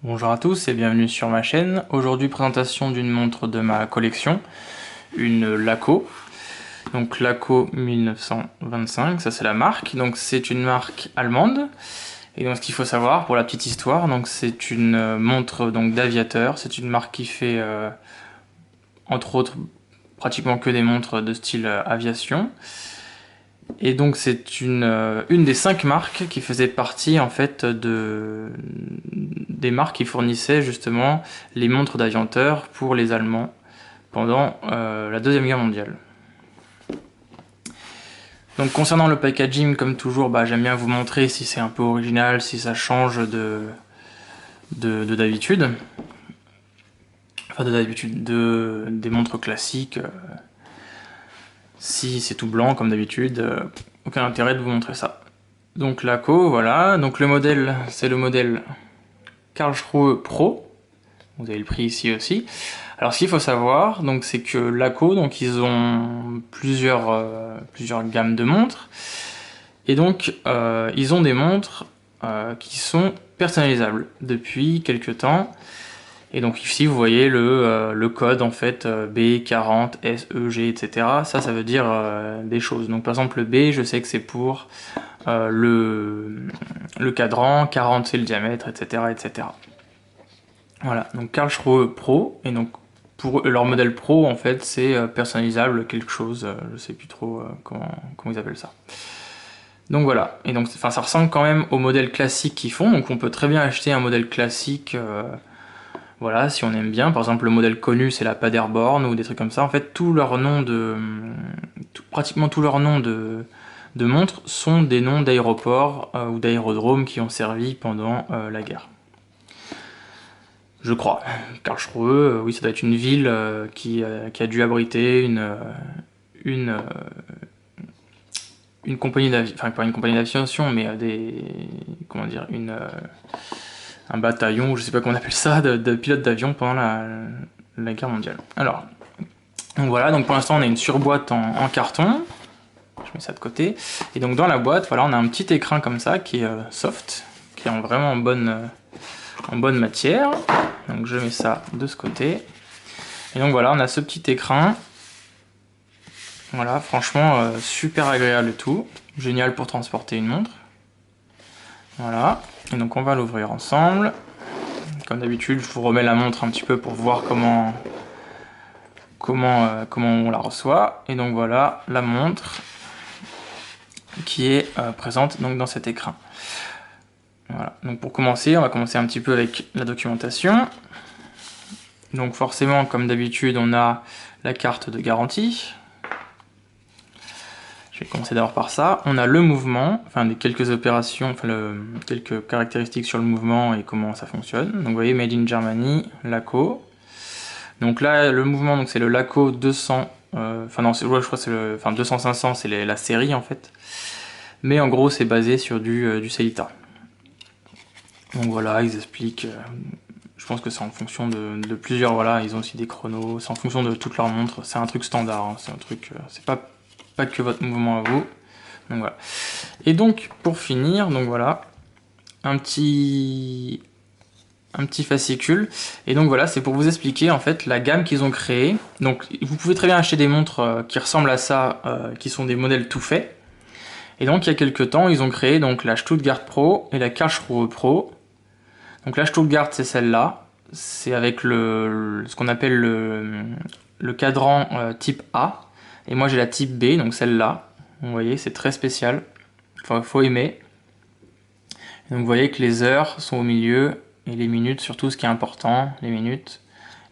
Bonjour à tous et bienvenue sur ma chaîne. Aujourd'hui, présentation d'une montre de ma collection, une Laco. Donc Laco 1925, ça c'est la marque. Donc c'est une marque allemande. Et donc ce qu'il faut savoir pour la petite histoire, donc c'est une montre donc d'aviateur. C'est une marque qui fait entre autres pratiquement que des montres de style aviation. Et donc c'est une des 5 marques qui faisait partie en fait des marques qui fournissaient justement les montres d'aviateurs pour les Allemands pendant la Deuxième Guerre mondiale. Donc concernant le packaging, comme toujours, j'aime bien vous montrer si c'est un peu original, si ça change d'habitude. Enfin des montres classiques. Si c'est tout blanc comme d'habitude, aucun intérêt de vous montrer ça. Donc Laco, voilà. Donc le modèle, c'est le modèle Karlsruhe Pro. Vous avez le prix ici aussi. Alors ce qu'il faut savoir, donc c'est que Laco, donc ils ont plusieurs gammes de montres. Et donc ils ont des montres qui sont personnalisables depuis quelques temps. Et donc ici vous voyez le code en fait B40, SEG, etc. Ça veut dire des choses. Donc par exemple le B, je sais que c'est pour le cadran, 40 c'est le diamètre, etc. etc. Voilà, donc Karlsruhe Pro, et donc pour leur modèle Pro en fait c'est personnalisable quelque chose, je sais plus trop comment ils appellent ça. Donc voilà, et donc ça ressemble quand même au modèle classique qu'ils font, donc on peut très bien acheter un modèle classique. Voilà, si on aime bien, par exemple le modèle connu c'est la Paderborn ou des trucs comme ça, en fait pratiquement tous leurs noms de montres sont des noms d'aéroports ou d'aérodromes qui ont servi pendant la guerre. Je crois. Karlsruhe, oui ça doit être une ville qui a dû abriter une compagnie d'aviation, enfin pas une compagnie d'aviation, mais comment dire, un bataillon, je sais pas comment on appelle ça, de pilotes d'avion pendant la guerre mondiale. Alors, donc voilà, donc pour l'instant on a une surboîte en carton, je mets ça de côté, et donc dans la boîte, voilà, on a un petit écrin comme ça qui est soft, qui est vraiment en bonne matière, donc je mets ça de ce côté, et donc voilà, on a ce petit écrin, voilà, franchement super agréable et tout, génial pour transporter une montre, voilà, et donc on va l'ouvrir ensemble. Comme d'habitude, je vous remets la montre un petit peu pour voir comment on la reçoit. Et donc voilà la montre qui est présente donc dans cet écrin. Voilà. Donc pour commencer, on va commencer un petit peu avec la documentation. Donc forcément, comme d'habitude, on a la carte de garantie. Je vais commencer d'abord par ça. On a le mouvement, enfin quelques opérations, quelques caractéristiques sur le mouvement et comment ça fonctionne. Donc vous voyez, Made in Germany, Laco. Donc là, le mouvement, donc c'est le Laco 200, enfin non, je crois que c'est 200-500, c'est la série en fait. Mais en gros, c'est basé sur du Sellita. Donc voilà, ils expliquent. Je pense que c'est en fonction de plusieurs. Voilà, ils ont aussi des chronos. C'est en fonction de toutes leurs montres. C'est un truc standard. Hein, c'est un truc. C'est pas que votre mouvement à vous. Donc voilà. Et donc pour finir, donc voilà, un petit fascicule. Et donc voilà, c'est pour vous expliquer en fait la gamme qu'ils ont créée. Donc vous pouvez très bien acheter des montres qui ressemblent à ça, qui sont des modèles tout faits. Et donc il y a quelques temps, ils ont créé donc la Stuttgart Pro et la Karlsruhe Pro. Donc la Stuttgart, c'est celle-là. C'est avec ce qu'on appelle le cadran type A. Et moi j'ai la type B, donc celle-là. Vous voyez, c'est très spécial. Enfin, faut aimer. Et donc vous voyez que les heures sont au milieu et les minutes, surtout ce qui est important, les minutes.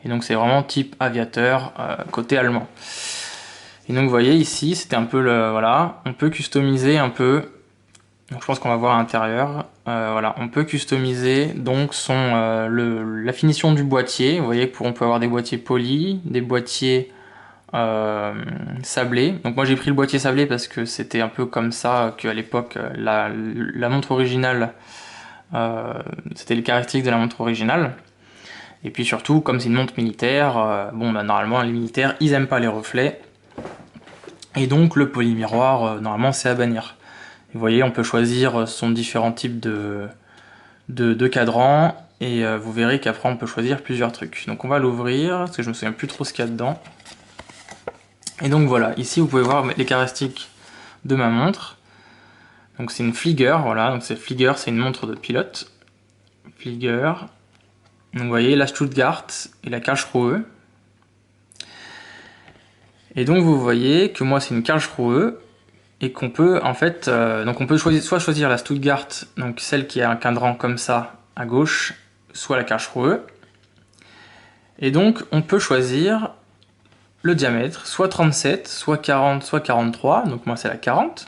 Et donc c'est vraiment type aviateur côté allemand. Et donc vous voyez ici, c'était un peu voilà, on peut customiser un peu. Donc je pense qu'on va voir à l'intérieur. Voilà, on peut customiser donc la finition du boîtier. Vous voyez on peut avoir des boîtiers polis, des boîtiers sablés. Donc moi j'ai pris le boîtier sablé parce que c'était un peu comme ça qu'à l'époque la montre originale, c'était les caractéristiques de la montre originale. Et puis surtout, comme c'est une montre militaire, normalement les militaires ils aiment pas les reflets. Et donc le polymiroir, normalement c'est à bannir. Vous voyez, on peut choisir son différents types de cadrans Et vous verrez qu'après on peut choisir plusieurs trucs. Donc on va l'ouvrir, parce que je me souviens plus trop ce qu'il y a dedans. Et donc voilà, ici vous pouvez voir les caractéristiques de ma montre. Donc c'est une Flieger, voilà, donc c'est Flieger, c'est une montre de pilote. Flieger. Donc vous voyez la Stuttgart et la Karlsruhe. Et donc vous voyez que moi c'est une Karlsruhe et qu'on peut en fait, donc on peut soit choisir la Stuttgart, donc celle qui a un cadran comme ça à gauche, soit la Karlsruhe. Et donc on peut choisir le diamètre, soit 37, soit 40, soit 43, donc moi c'est la 40.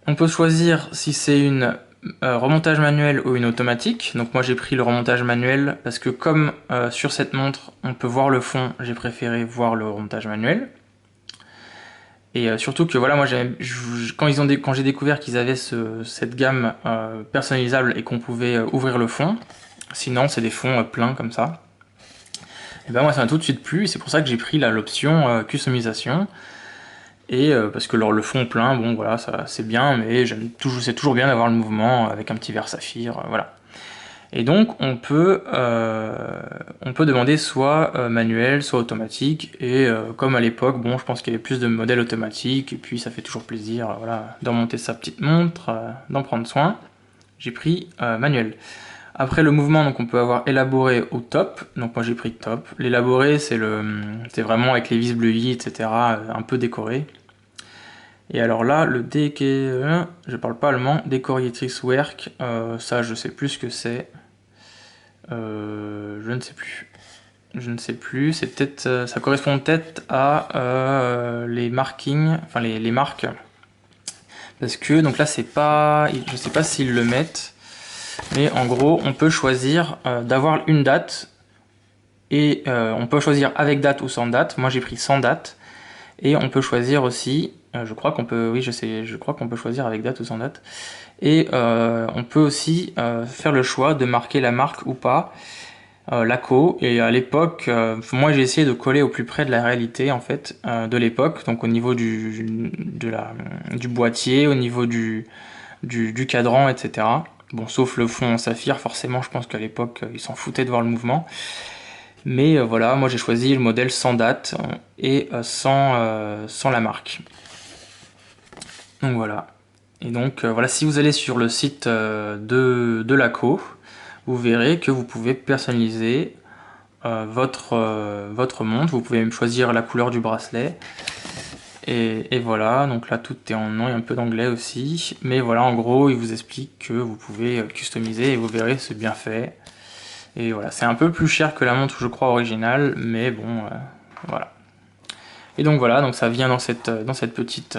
On peut choisir si c'est une remontage manuel ou une automatique, donc moi j'ai pris le remontage manuel parce que comme sur cette montre on peut voir le fond, j'ai préféré voir le remontage manuel. Et surtout que voilà, moi quand j'ai découvert qu'ils avaient cette gamme personnalisable et qu'on pouvait ouvrir le fond, sinon c'est des fonds pleins comme ça. Et ben moi ça m'a tout de suite plu, et c'est pour ça que j'ai pris l'option customisation. Et parce que le fond plein, bon voilà, c'est bien, mais c'est toujours bien d'avoir le mouvement avec un petit verre saphir, voilà. Et donc on peut demander soit manuel, soit automatique, et comme à l'époque, bon je pense qu'il y avait plus de modèles automatiques, et puis ça fait toujours plaisir, voilà, d'en monter sa petite montre, d'en prendre soin. J'ai pris manuel. Après le mouvement, donc on peut avoir élaboré ou top, donc moi j'ai pris top. L'élaboré c'est vraiment avec les vis bleuies, etc., un peu décoré. Et alors là, je parle pas allemand, Dekoriertes Werk, ça je sais plus ce que c'est. Je ne sais plus. Je ne sais plus, c'est peut-être, ça correspond peut-être à les markings, enfin les marques. Parce que, donc là c'est pas, je sais pas s'ils le mettent, mais en gros on peut choisir d'avoir une date, et on peut choisir avec date ou sans date. Moi j'ai pris sans date, et on peut choisir aussi, je crois qu'on peut, oui je crois qu'on peut choisir avec date ou sans date, et on peut aussi faire le choix de marquer la marque ou pas, l'ACO. Et à l'époque, moi j'ai essayé de coller au plus près de la réalité en fait de l'époque, donc au niveau du boîtier, au niveau du cadran, etc. Bon, sauf le fond en saphir, forcément je pense qu'à l'époque ils s'en foutaient de voir le mouvement. Mais voilà, moi j'ai choisi le modèle sans date et sans la marque. Donc voilà. Et donc voilà, si vous allez sur le site de l'ACO, vous verrez que vous pouvez personnaliser votre montre. Vous pouvez même choisir la couleur du bracelet. Et voilà, donc là tout est en nom, il y a un peu d'anglais aussi. Mais voilà, en gros, il vous explique que vous pouvez customiser, et vous verrez, c'est bien fait. Et voilà, c'est un peu plus cher que la montre, je crois, originale, mais bon, voilà. Et donc voilà, donc ça vient dans cette petite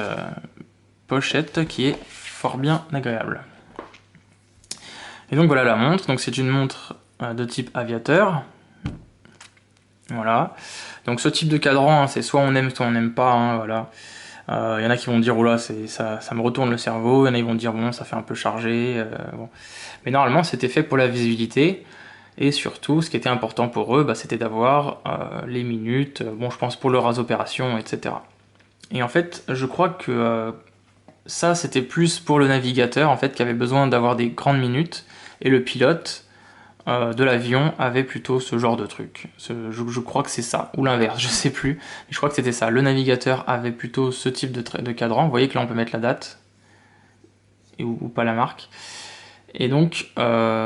pochette qui est fort bien agréable. Et donc voilà la montre, donc c'est une montre de type aviateur. Voilà. Donc ce type de cadran, hein, c'est soit on aime, soit on n'aime pas, hein, voilà. Y en a qui vont dire, oh là, ça me retourne le cerveau, il y en a qui vont dire, bon, ça fait un peu chargé. Bon. Mais normalement, c'était fait pour la visibilité. Et surtout, ce qui était important pour eux, bah, c'était d'avoir les minutes, bon je pense pour leurs opérations, etc. Et en fait, je crois que ça c'était plus pour le navigateur, en fait, qui avait besoin d'avoir des grandes minutes, et le pilote de l'avion avait plutôt ce genre de truc. Je crois que c'est ça, ou l'inverse, je sais plus. Mais je crois que c'était ça. Le navigateur avait plutôt ce type de cadran. Vous voyez que là on peut mettre la date, ou pas la marque. Et donc,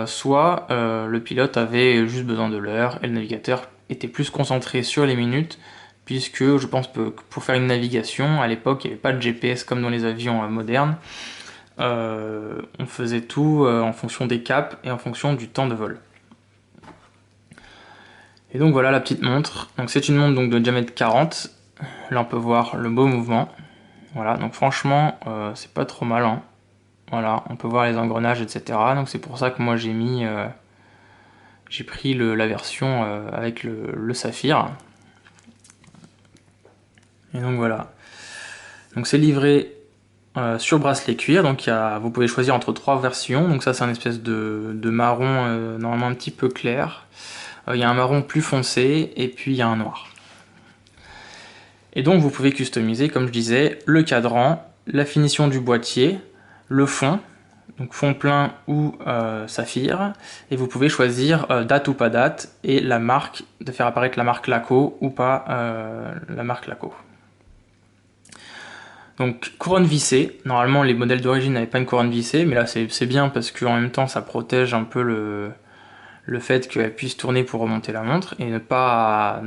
soit le pilote avait juste besoin de l'heure, et le navigateur était plus concentré sur les minutes, puisque je pense que pour faire une navigation, à l'époque, il n'y avait pas de GPS comme dans les avions modernes. On faisait tout en fonction des caps et en fonction du temps de vol. Et donc voilà la petite montre. Donc c'est une montre donc de diamètre 40. Là on peut voir le beau mouvement. Voilà, donc franchement, c'est pas trop mal, hein. Voilà, on peut voir les engrenages, etc. Donc c'est pour ça que moi j'ai pris la version avec le saphir. Et donc voilà. Donc c'est livré sur bracelet cuir. Donc vous pouvez choisir entre 3 versions. Donc ça c'est un espèce de marron normalement un petit peu clair. Il y a un marron plus foncé et puis il y a un noir. Et donc vous pouvez customiser, comme je disais, le cadran, la finition du boîtier, le fond. donc fond plein ou saphir, et vous pouvez choisir date ou pas date, et la marque, de faire apparaître la marque Laco ou pas la marque Laco. Donc couronne vissée, normalement les modèles d'origine n'avaient pas une couronne vissée, mais là c'est bien parce qu'en même temps ça protège un peu le fait qu'elle puisse tourner pour remonter la montre, et ne pas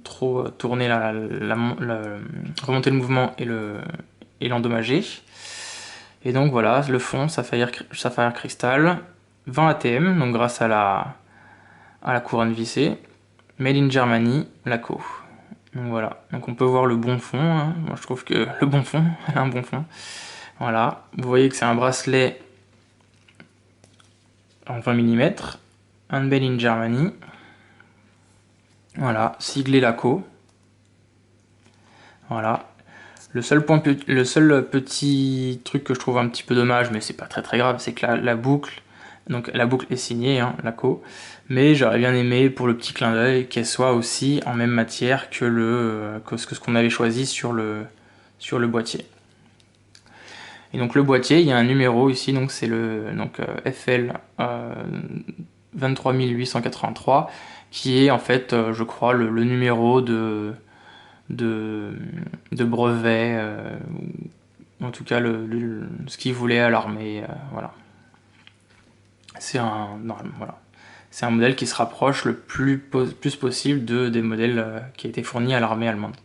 trop tourner remonter le mouvement et l'endommager. Et donc voilà, le fond, Sapphire Crystal, 20 ATM, donc grâce à la couronne vissée, Made in Germany, Laco. Donc voilà, donc on peut voir le bon fond, hein. Moi je trouve que le bon fond, elle a un bon fond. Voilà, vous voyez que c'est un bracelet en 20 mm, un Made in Germany. Voilà, siglé Laco. Voilà. Le seul petit truc que je trouve un petit peu dommage, mais c'est pas très grave, c'est que la boucle, donc la boucle est signée, hein, Laco, mais j'aurais bien aimé pour le petit clin d'œil qu'elle soit aussi en même matière que ce qu'on avait choisi sur le boîtier. Et donc le boîtier, il y a un numéro ici, donc c'est le FL 23883, qui est en fait, je crois, le numéro de brevet, en tout cas ce qu'il voulait à l'armée, voilà. C'est un modèle qui se rapproche le plus possible des modèles qui a été fournis à l'armée allemande.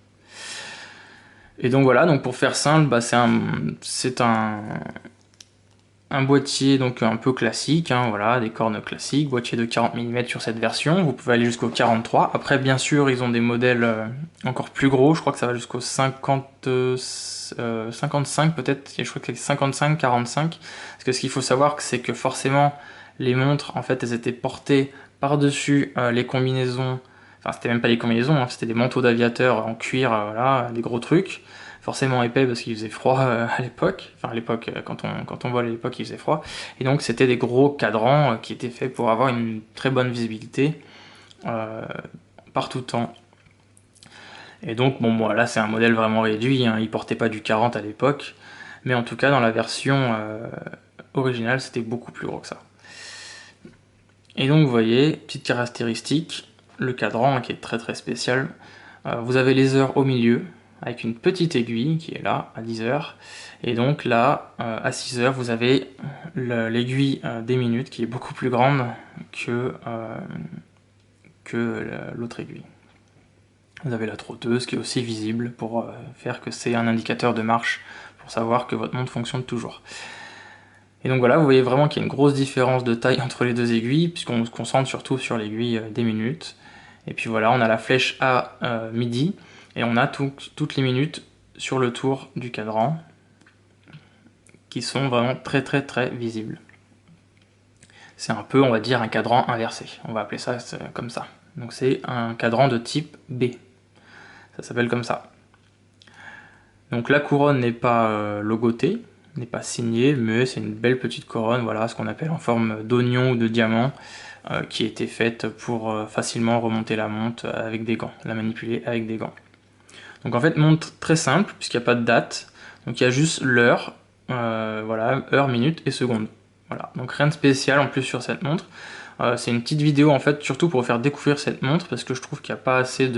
Et donc voilà, donc pour faire simple, bah, c'est un boîtier donc un peu classique, hein, voilà, des cornes classiques, boîtier de 40 mm sur cette version, vous pouvez aller jusqu'au 43, après bien sûr ils ont des modèles encore plus gros, je crois que ça va jusqu'au 55 peut-être, je crois que c'est 55, 45, parce que ce qu'il faut savoir c'est que forcément les montres en fait elles étaient portées par-dessus les combinaisons, enfin c'était même pas des combinaisons, hein, c'était des manteaux d'aviateurs en cuir, voilà, des gros trucs, forcément épais parce qu'il faisait froid à l'époque, enfin à l'époque, quand on voit à l'époque il faisait froid, et donc c'était des gros cadrans qui étaient faits pour avoir une très bonne visibilité par tout temps. Et donc bon là c'est un modèle vraiment réduit, hein, il portait pas du 40 à l'époque, mais en tout cas dans la version originale c'était beaucoup plus gros que ça. Et donc vous voyez, petite caractéristique, le cadran qui est très spécial, vous avez les heures au milieu, avec une petite aiguille qui est là, à 10 heures, et donc là, à 6 heures, vous avez l'aiguille des minutes qui est beaucoup plus grande que l'autre aiguille. Vous avez la trotteuse qui est aussi visible pour faire que c'est un indicateur de marche, pour savoir que votre montre fonctionne toujours. Et donc voilà, vous voyez vraiment qu'il y a une grosse différence de taille entre les deux aiguilles, puisqu'on se concentre surtout sur l'aiguille des minutes. Et puis voilà, on a la flèche à midi, et on a toutes les minutes sur le tour du cadran, qui sont vraiment très visibles. C'est un peu, on va dire, un cadran inversé, on va appeler ça comme ça. Donc c'est un cadran de type B, ça s'appelle comme ça. Donc la couronne n'est pas logotée, n'est pas signée, mais c'est une belle petite couronne, voilà, ce qu'on appelle en forme d'oignon ou de diamant, qui a été faite pour facilement remonter la montre avec des gants, la manipuler avec des gants. Donc en fait, montre très simple, puisqu'il n'y a pas de date, donc il y a juste l'heure, voilà, heure, minute et seconde. Voilà, donc rien de spécial en plus sur cette montre. C'est une petite vidéo en fait, surtout pour faire découvrir cette montre, parce que je trouve qu'il n'y a pas assez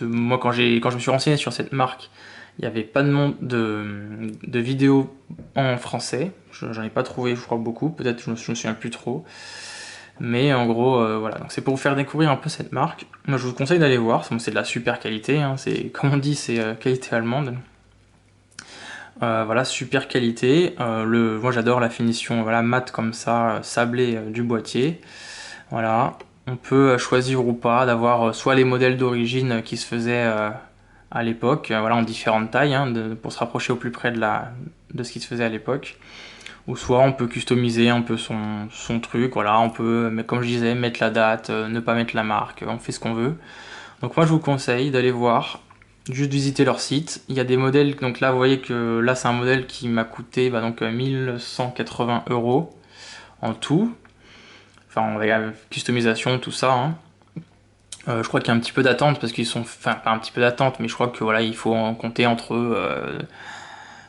moi quand je me suis renseigné sur cette marque, il n'y avait pas de vidéos en français, j'en ai pas trouvé je crois beaucoup, peut-être je me souviens plus trop, mais en gros voilà, donc c'est pour vous faire découvrir un peu cette marque. Moi je vous conseille d'aller voir, c'est de la super qualité, hein, comme on dit c'est qualité allemande. Voilà, super qualité, moi j'adore la finition, voilà, mat comme ça, sablé du boîtier, voilà. On peut choisir ou pas d'avoir soit les modèles d'origine qui se faisaient à l'époque, voilà, en différentes tailles, hein, pour se rapprocher au plus près de ce qui se faisait à l'époque. Ou soit on peut customiser un peu son truc, voilà, on peut, comme je disais, mettre la date, ne pas mettre la marque, on fait ce qu'on veut. Donc moi je vous conseille d'aller voir, juste visiter leur site. Il y a des modèles, donc là vous voyez que là c'est un modèle qui m'a coûté donc 1180 € en tout. Enfin avec la customisation, tout ça, hein. Je crois qu'il y a un petit peu d'attente parce qu'ils sont, enfin pas un petit peu d'attente, mais je crois que voilà, il faut en compter entre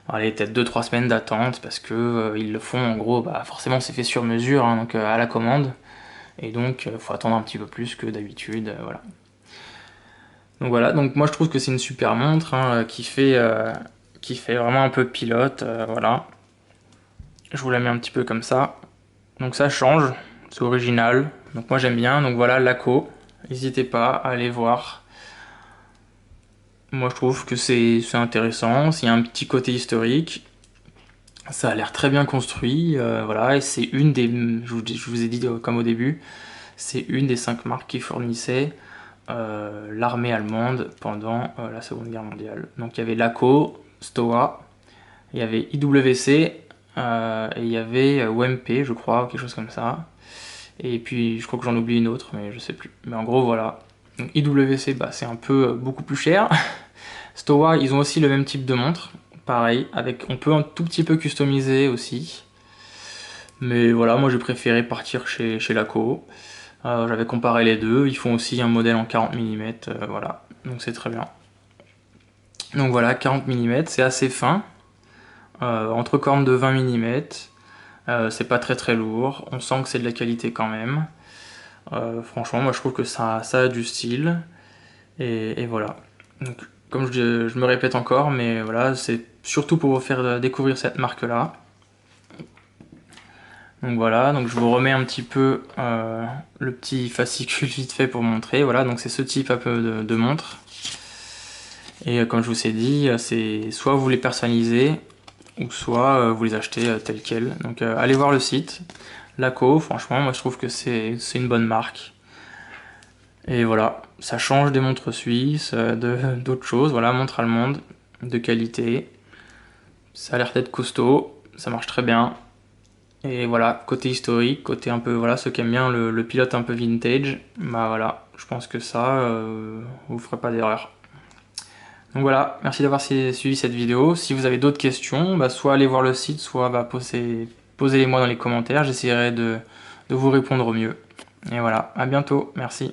allez, peut-être 2-3 semaines d'attente parce que ils le font en gros, bah, forcément c'est fait sur mesure, hein, donc à la commande, et donc faut attendre un petit peu plus que d'habitude, voilà. Donc voilà, donc moi je trouve que c'est une super montre, hein, qui fait vraiment un peu pilote, voilà. Je vous la mets un petit peu comme ça. Donc ça change, c'est original, donc moi j'aime bien. Donc voilà, Laco, n'hésitez pas à aller voir. Moi je trouve que c'est intéressant, il y a un petit côté historique. Ça a l'air très bien construit, voilà, et c'est une des, je vous ai dit comme au début, c'est une des 5 marques qui fournissaient l'armée allemande pendant la Seconde Guerre mondiale. Donc il y avait Laco, Stowa, il y avait IWC, et il y avait WMP, je crois, quelque chose comme ça. Et puis je crois que j'en oublie une autre, mais je sais plus. Mais en gros, voilà. Donc IWC, bah, c'est un peu beaucoup plus cher. Stowa, ils ont aussi le même type de montre, pareil, avec, on peut un tout petit peu customiser aussi. Mais voilà, moi j'ai préféré partir chez Laco. J'avais comparé les deux, ils font aussi un modèle en 40 mm, voilà, donc c'est très bien. Donc voilà, 40 mm, c'est assez fin, entre cornes de 20 mm, c'est pas très très lourd, on sent que c'est de la qualité quand même. Franchement, moi je trouve que ça a du style, et voilà. Donc, comme je me répète encore, mais voilà, c'est surtout pour vous faire découvrir cette marque-là. Donc voilà, donc je vous remets un petit peu le petit fascicule vite fait pour montrer. Voilà, donc c'est ce type un peu de montre. Et comme je vous ai dit, c'est soit vous les personnalisez, ou soit vous les achetez tels quels. Donc allez voir le site, Laco, franchement, moi je trouve que c'est une bonne marque. Et voilà, ça change des montres suisses, d'autres choses. Voilà, montre allemande, de qualité. Ça a l'air d'être costaud, ça marche très bien. Et voilà, côté historique, côté un peu, voilà, ceux qui aiment bien le pilote un peu vintage, bah voilà, je pense que ça, vous ferez pas d'erreur. Donc voilà, merci d'avoir suivi cette vidéo. Si vous avez d'autres questions, bah, soit allez voir le site, soit bah, posez-les moi dans les commentaires, j'essaierai de vous répondre au mieux. Et voilà, à bientôt, merci.